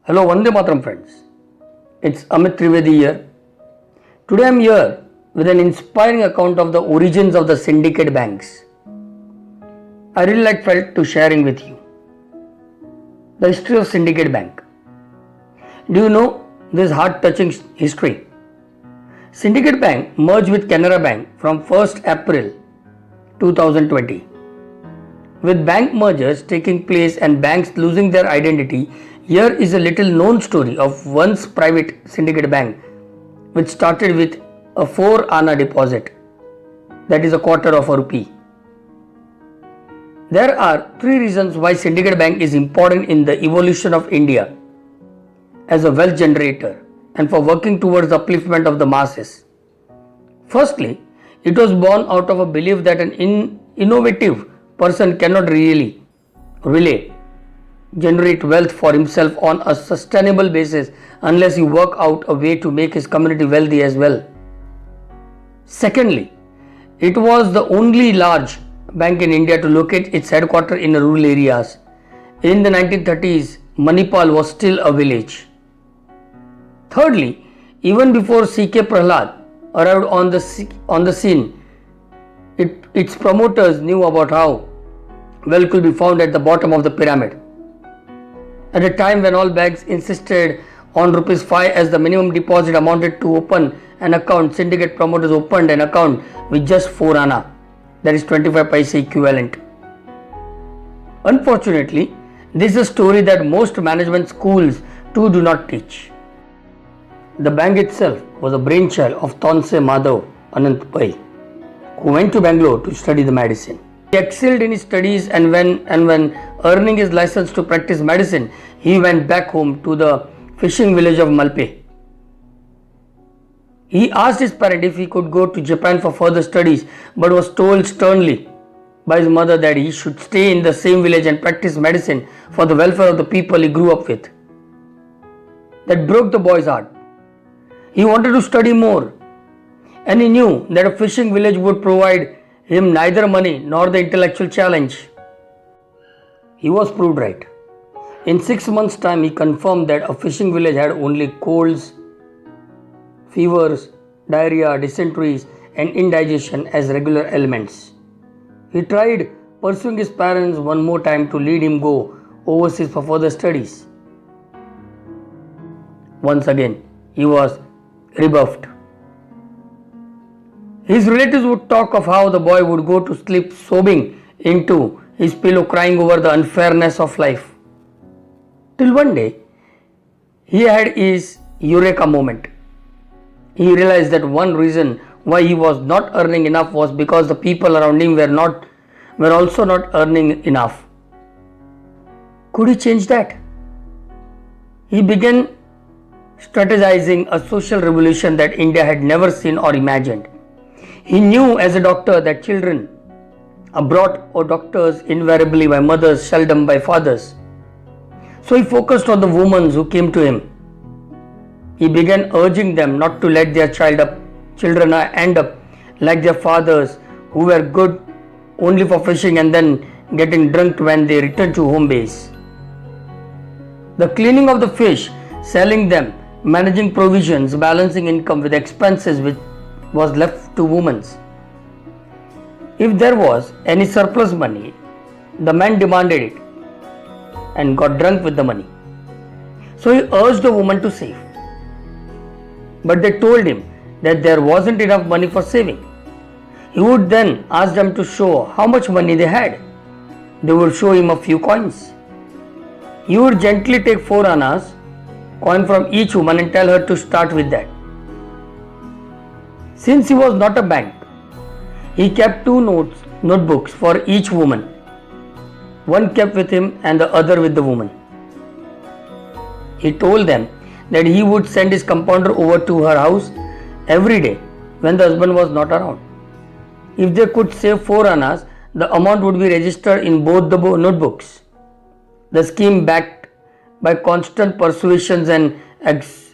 Hello, Vande Mataram friends. It's Amit Trivedi here. Today I'm here with an inspiring account of the origins of the syndicate banks. I really felt to sharing with you the history of syndicate bank. Do you know this heart-touching history? Syndicate Bank merged with Canara Bank from 1st April 2020. With bank mergers taking place and banks losing their identity, here is a little known story of once private syndicate bank which started with a 4 Anna deposit, that is a quarter of a rupee. There are 3 reasons why syndicate bank is important in the evolution of India as a wealth generator and for working towards the upliftment of the masses. Firstly, it was born out of a belief that an innovative person cannot really generate wealth for himself on a sustainable basis unless he work out a way to make his community wealthy as well. Secondly, it was the only large bank in India to locate its headquarters in rural areas. In the 1930s, Manipal was still a village. Thirdly, even before C.K. Prahalad arrived on the scene, its promoters knew about how wealth could be found at the bottom of the pyramid. At a time when all banks insisted on rupees 5 as the minimum deposit amounted to open an account, syndicate promoters opened an account with just 4 Anna, that is 25 paise equivalent. Unfortunately, this is a story that most management schools too do not teach. The bank itself was a brainchild of Tonse Madhav Anant Pai, who went to Bangalore to study the medicine. He excelled in his studies and when earning his license to practice medicine, he went back home to the fishing village of Malpe. He asked his parent if he could go to Japan for further studies, but was told sternly by his mother that he should stay in the same village and practice medicine for the welfare of the people he grew up with. That broke the boy's heart. He wanted to study more, and he knew that a fishing village would provide him neither money nor the intellectual challenge. He was proved right. In 6 months' time, he confirmed that a fishing village had only colds, fevers, diarrhea, dysenteries, and indigestion as regular ailments. He tried pursuing his parents one more time to lead him go overseas for further studies. Once again, he was rebuffed. His relatives would talk of how the boy would go to sleep sobbing into his pillow, crying over the unfairness of life. Till one day, he had his eureka moment. He realized that one reason why he was not earning enough was because the people around him were also not earning enough. Could he change that? He began strategizing a social revolution that India had never seen or imagined. He knew as a doctor that children are brought or doctors invariably by mothers, seldom by fathers. So he focused on the women who came to him. He began urging them not to let their children end up like their fathers, who were good only for fishing and then getting drunk when they returned to home base. The cleaning of the fish, selling them, managing provisions, balancing income with expenses which was left to women. If there was any surplus money, the men demanded it and got drunk with the money. So he urged the woman to save. But they told him that there wasn't enough money for saving. He would then ask them to show how much money they had. They would show him a few coins. He would gently take 4 annas, coin from each woman, and tell her to start with that. Since he was not a bank, he kept 2 notebooks for each woman. One kept with him and the other with the woman. He told them that he would send his compounder over to her house every day when the husband was not around. If they could save 4 annas, the amount would be registered in both the notebooks. The scheme, backed by constant persuasions and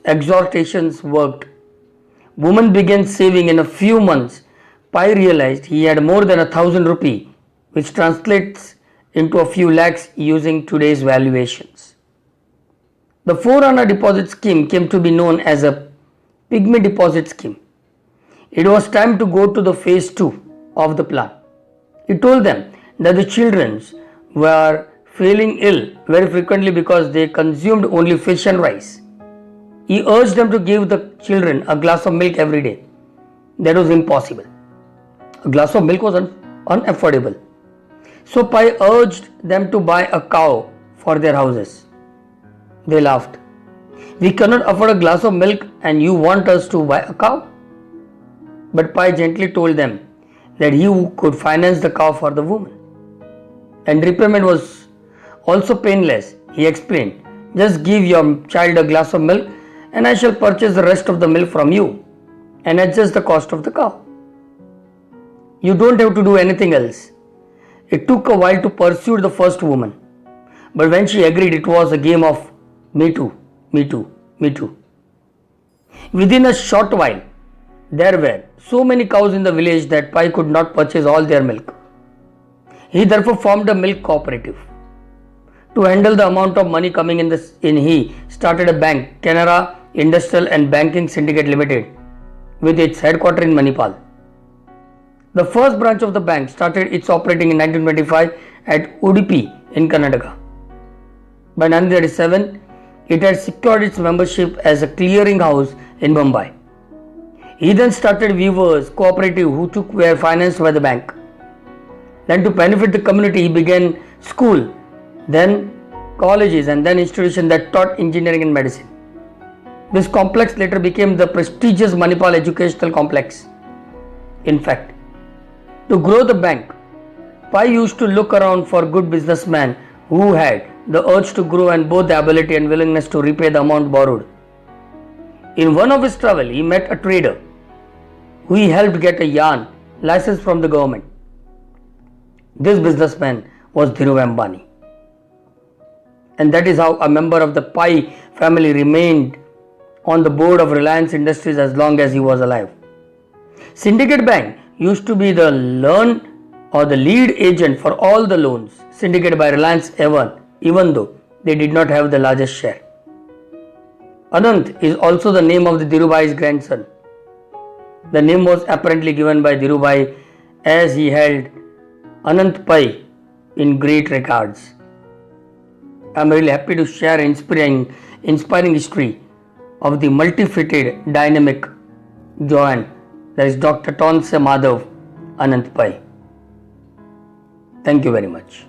exhortations, worked. Woman began saving. In a few months, Pai realized he had more than 1,000 rupee, which translates into a few lakhs using today's valuations. The 4 Anna deposit scheme came to be known as a pygmy deposit scheme. It was time to go to the phase 2 of the plan. He told them that the children were feeling ill very frequently because they consumed only fish and rice. He urged them to give the children a glass of milk every day. That was impossible. A glass of milk was unaffordable. So Pai urged them to buy a cow for their houses. They laughed. We cannot afford a glass of milk and you want us to buy a cow? But Pai gently told them that he could finance the cow for the woman. And repayment was also painless. He explained, just give your child a glass of milk and I shall purchase the rest of the milk from you and adjust the cost of the cow. You don't have to do anything else. It took a while to pursue the first woman. But when she agreed, it was a game of me too, me too, me too. Within a short while, there were so many cows in the village that Pai could not purchase all their milk. He therefore formed a milk cooperative. To handle the amount of money coming in, he started a bank, Canara Industrial and Banking Syndicate Limited, with its headquarters in Manipal. The first branch of the bank started its operating in 1925 at Udupi in Karnataka. By 1937, it had secured its membership as a clearing house in Mumbai. He then started Weavers Cooperative who were financed by the bank. Then to benefit the community, he began school, then colleges and then institutions that taught engineering and medicine. This complex later became the prestigious Manipal Educational Complex. In fact, to grow the bank, Pai used to look around for good businessmen who had the urge to grow and both the ability and willingness to repay the amount borrowed. In one of his travels, he met a trader who he helped get a yarn license from the government. This businessman was Dhirubhai Ambani. And that is how a member of the Pai family remained on the board of Reliance Industries as long as he was alive. Syndicate Bank used to be the lead agent for all the loans syndicated by Reliance even though they did not have the largest share. Anant is also the name of the Dhirubhai's grandson. The name was apparently given by Dhirubhai as he held Anant Pai in great regards. I am really happy to share inspiring history of the multifaceted, dynamic giant that is Dr. Taunse Madhav Anant Pai. Thank you very much.